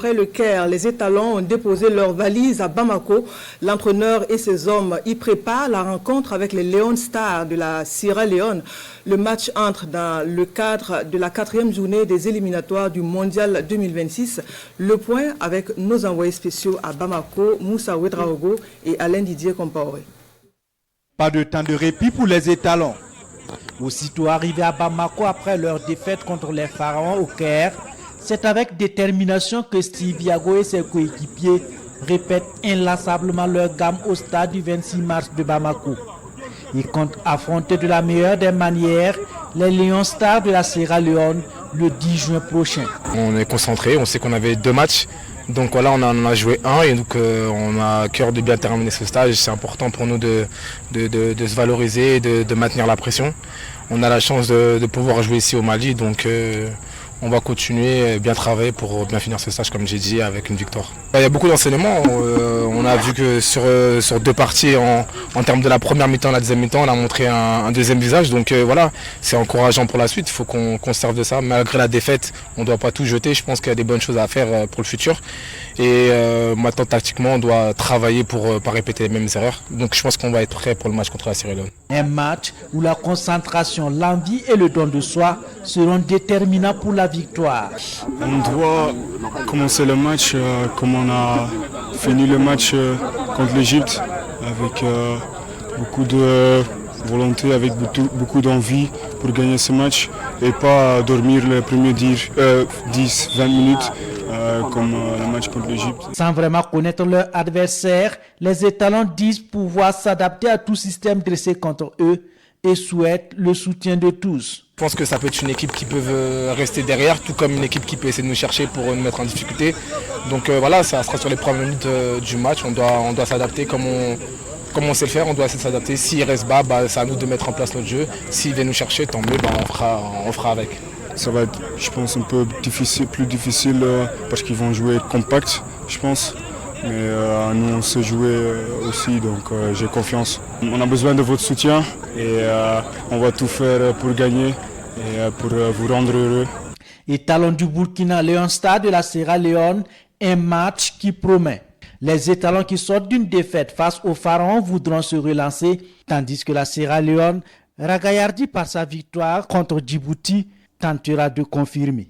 Après le Caire, les étalons ont déposé leurs valises à Bamako. L'entraîneur et ses hommes y préparent la rencontre avec les Leone Stars de la Sierra Leone. Le match entre dans le cadre de la 4e journée des éliminatoires du Mondial 2026. Le point avec nos envoyés spéciaux à Bamako, Moussa Ouedraogo et Alain Didier Compaoré. Pas de temps de répit pour les étalons. Aussitôt arrivés à Bamako après leur défaite contre les Pharaons au Caire, c'est avec détermination que Steve Yago et ses coéquipiers répètent inlassablement leur gamme au stade du 26 mars de Bamako. Ils comptent affronter de la meilleure des manières les Lions Stars de la Sierra Leone le 10 juin prochain. On est concentré, on sait qu'on avait 2 matchs. Donc voilà, on en a joué 1 et donc on a à cœur de bien terminer ce stage. C'est important pour nous de se valoriser et de maintenir la pression. On a la chance de pouvoir jouer ici au Mali, donc on va continuer bien travailler pour bien finir ce stage, comme j'ai dit, avec une victoire. Il y a beaucoup d'enseignements. On a vu que sur 2 parties, en termes de la première mi-temps et la deuxième mi-temps, on a montré un deuxième visage. Donc voilà, c'est encourageant pour la suite. Il faut qu'on serve de ça. Malgré la défaite, on ne doit pas tout jeter. Je pense qu'il y a des bonnes choses à faire pour le futur. Et maintenant, tactiquement, on doit travailler pour ne pas répéter les mêmes erreurs. Donc je pense qu'on va être prêt pour le match contre la Sierra Leone. Un match où la concentration, l'envie et le don de soi seront déterminants pour la victoire. On doit commencer le match comme on a fini le match contre l'Égypte, avec beaucoup de volonté, avec beaucoup d'envie pour gagner ce match et pas dormir les premiers 10-20 minutes comme le match contre l'Égypte. Sans vraiment connaître leur adversaire, les étalons disent pouvoir s'adapter à tout système dressé contre eux et souhaitent le soutien de tous. Je pense que ça peut être une équipe qui peut rester derrière, tout comme une équipe qui peut essayer de nous chercher pour nous mettre en difficulté. Donc voilà, ça sera sur les premières minutes du match. On doit s'adapter comme on sait le faire, on doit essayer de s'adapter. S'il reste bas, c'est à nous de mettre en place notre jeu. S'il vient nous chercher, tant mieux, on fera avec. Ça va être, je pense, un peu plus difficile parce qu'ils vont jouer compact, je pense. Mais nous, on sait jouer aussi, donc j'ai confiance. On a besoin de votre soutien et on va tout faire pour gagner et pour vous rendre heureux. Étalons du Burkina, Lions Stars de la Sierra Leone, un match qui promet. Les étalons qui sortent d'une défaite face aux Pharaons voudront se relancer, tandis que la Sierra Leone, ragaillardie par sa victoire contre Djibouti, tentera de confirmer.